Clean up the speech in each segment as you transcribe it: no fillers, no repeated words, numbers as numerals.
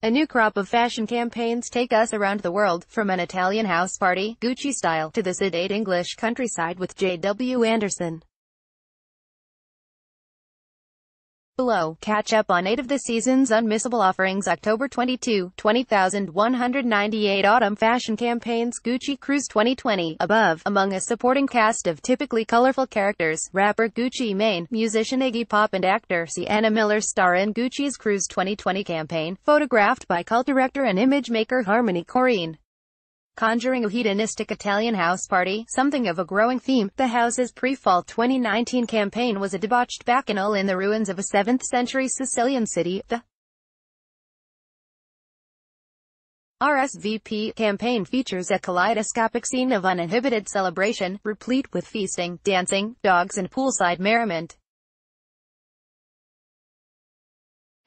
A new crop of fashion campaigns take us around the world, from an Italian house party, Gucci style, to the sedate English countryside with J.W. Anderson. Below, catch up on 8 of the season's unmissable offerings. October 22, 20,198 Autumn Fashion Campaigns Gucci Cruise 2020. Above, among a supporting cast of typically colorful characters, rapper Gucci Mane, musician Iggy Pop and actor Sienna Miller star in Gucci's Cruise 2020 campaign, photographed by cult director and image maker Harmony Korine. Conjuring a hedonistic Italian house party, something of a growing theme, the house's pre-fall 2019 campaign was a debauched bacchanal in the ruins of a 7th-century Sicilian city. The RSVP campaign features a kaleidoscopic scene of uninhibited celebration, replete with feasting, dancing, dogs and poolside merriment.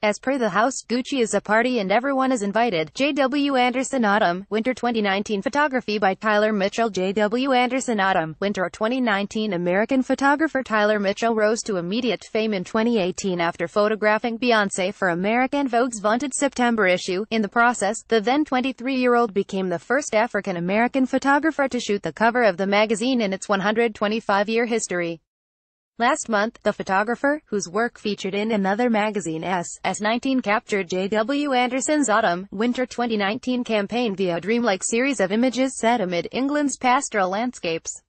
As per the house, Gucci is a party and everyone is invited. J.W. Anderson Autumn, Winter 2019 Photography by Tyler Mitchell. J.W. Anderson Autumn, Winter 2019 American photographer Tyler Mitchell rose to immediate fame in 2018 after photographing Beyoncé for American Vogue's vaunted September issue. In the process, the then 23-year-old became the first African-American photographer to shoot the cover of the magazine in its 125-year history. Last month, the photographer, whose work featured in another magazine S19 captured J.W. Anderson's Autumn, Winter 2019 campaign via a dreamlike series of images set amid England's pastoral landscapes.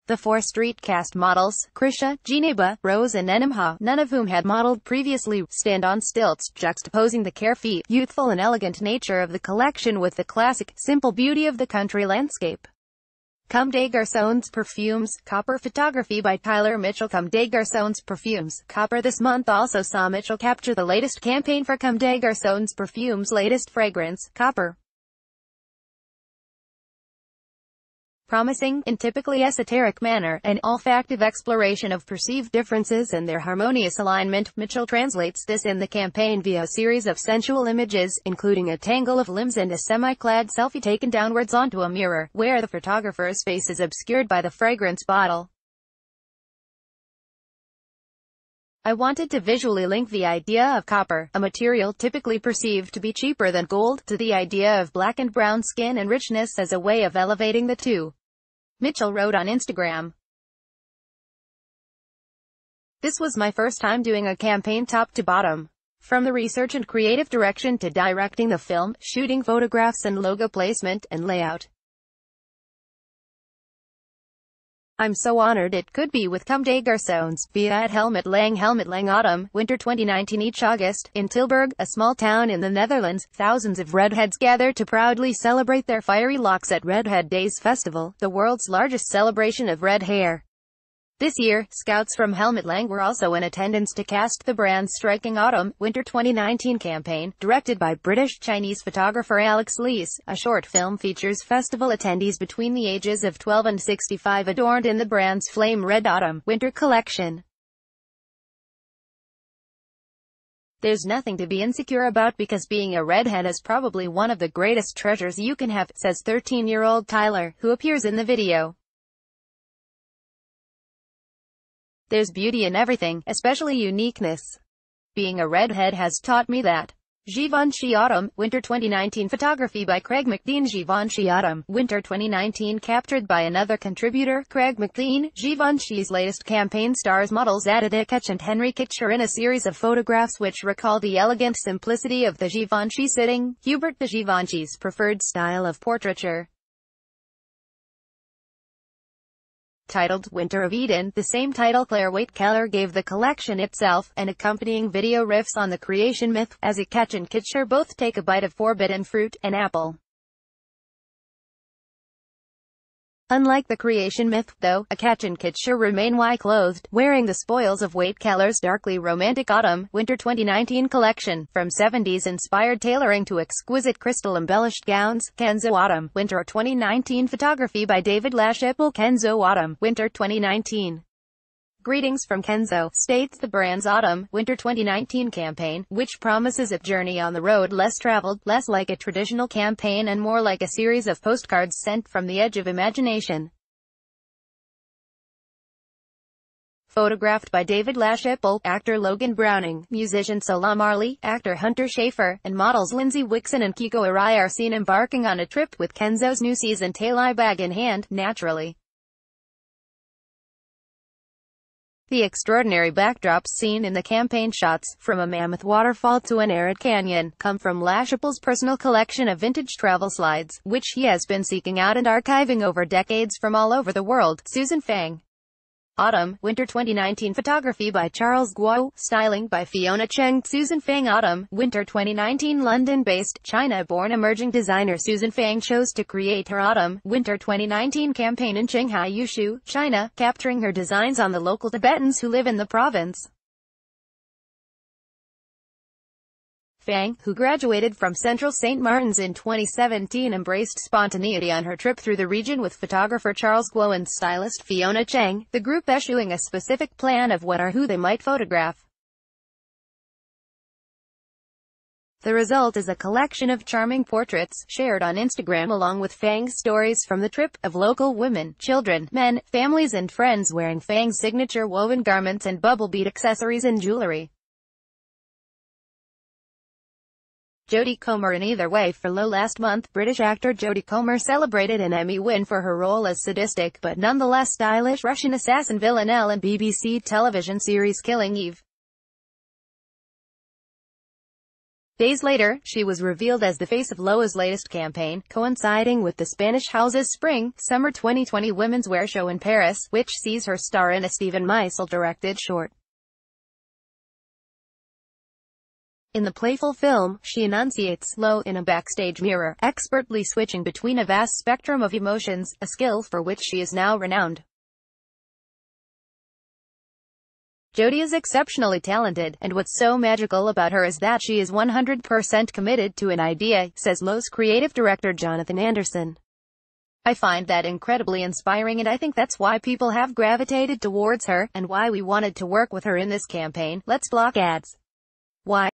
The 4 street cast models, Krisha, Geneba, Rose and Enimha, none of whom had modeled previously, stand on stilts, juxtaposing the carefree, youthful and elegant nature of the collection with the classic, simple beauty of the country landscape. Comme des Garçons Perfumes, Copper Photography by Tyler Mitchell. Comme des Garçons Perfumes, Copper. This month also saw Mitchell capture the latest campaign for Comme des Garçons Perfumes' latest fragrance, Copper. Promising, in typically esoteric manner, an olfactive exploration of perceived differences and their harmonious alignment, Mitchell translates this in the campaign via a series of sensual images, including a tangle of limbs and a semi-clad selfie taken downwards onto a mirror, where the photographer's face is obscured by the fragrance bottle. I wanted to visually link the idea of copper, a material typically perceived to be cheaper than gold, to the idea of black and brown skin and richness as a way of elevating the two. Mitchell wrote on Instagram. This was my first time doing a campaign top to bottom. From the research and creative direction to directing the film, shooting photographs and logo placement and layout. I'm so honored it could be with Comme des Garçons, via at Helmut Lang Autumn, Winter 2019. Each August, in Tilburg, a small town in the Netherlands, thousands of redheads gather to proudly celebrate their fiery locks at Redhead Days Festival, the world's largest celebration of red hair. This year, scouts from Helmut Lang were also in attendance to cast the brand's striking Autumn, Winter 2019 campaign, directed by British-Chinese photographer Alex Lees. A short film features festival attendees between the ages of 12 and 65 adorned in the brand's flame red Autumn, Winter collection. There's nothing to be insecure about because being a redhead is probably one of the greatest treasures you can have, says 13-year-old Tyler, who appears in the video. There's beauty in everything, especially uniqueness. Being a redhead has taught me that. Givenchy Autumn, Winter 2019 Photography by Craig McLean. Givenchy Autumn, Winter 2019 captured by another contributor, Craig McLean. Givenchy's latest campaign stars models Adida Ketch and Henry Kitcher in a series of photographs which recall the elegant simplicity of the Givenchy sitting, Hubert de Givenchy's preferred style of portraiture. Titled Winter of Eden, the same title Claire Waite-Keller gave the collection itself, and accompanying video riffs on the creation myth, as Ketch and Kitcher both take a bite of forbidden fruit, an apple. Unlike the creation myth, though, Ketch and Kitcher remain clothed, wearing the spoils of Waite-Keller's darkly romantic Autumn, Winter 2019 collection, from 70s-inspired tailoring to exquisite crystal-embellished gowns. Kenzo Autumn, Winter 2019 Photography by David LaChapelle. Kenzo Autumn, Winter 2019. Greetings from Kenzo, states the brand's Autumn, Winter 2019 campaign, which promises a journey on the road less traveled, less like a traditional campaign and more like a series of postcards sent from the edge of imagination. Photographed by David LaChapelle, actor Logan Browning, musician Sola Marley, actor Hunter Schafer, and models Lindsay Wixon and Kiko Arai are seen embarking on a trip with Kenzo's new season tail bag in hand, naturally. The extraordinary backdrops seen in the campaign shots, from a mammoth waterfall to an arid canyon, come from LaChapelle's personal collection of vintage travel slides, which he has been seeking out and archiving over decades from all over the world. Susan Fang. Autumn, Winter 2019 Photography by Charles Guo, Styling by Fiona Cheng. Susan Fang. Autumn, Winter 2019 London-based, China-born emerging designer Susan Fang chose to create her Autumn, Winter 2019 campaign in Shanghai, Yushu, China, capturing her designs on the local Tibetans who live in the province. Fang, who graduated from Central St. Martin's in 2017, embraced spontaneity on her trip through the region with photographer Charles Guo and stylist Fiona Cheng, the group eschewing a specific plan of what or who they might photograph. The result is a collection of charming portraits, shared on Instagram along with Fang's stories from the trip, of local women, children, men, families and friends wearing Fang's signature woven garments and bubble bead accessories and jewelry. Jodie Comer. In Either Way for Low. Last month, British actor Jodie Comer celebrated an Emmy win for her role as sadistic, but nonetheless stylish, Russian assassin Villanelle in BBC television series Killing Eve. Days later, she was revealed as the face of Lowe's latest campaign, coinciding with the Spanish House's Spring-Summer 2020 women's wear show in Paris, which sees her star in a Stephen Meisel-directed short. In the playful film, she enunciates Lowe in a backstage mirror, expertly switching between a vast spectrum of emotions, a skill for which she is now renowned. Jodie is exceptionally talented, and what's so magical about her is that she is 100% committed to an idea, says Lowe's creative director Jonathan Anderson. I find that incredibly inspiring, and I think that's why people have gravitated towards her, and why we wanted to work with her in this campaign. Let's block ads. Why?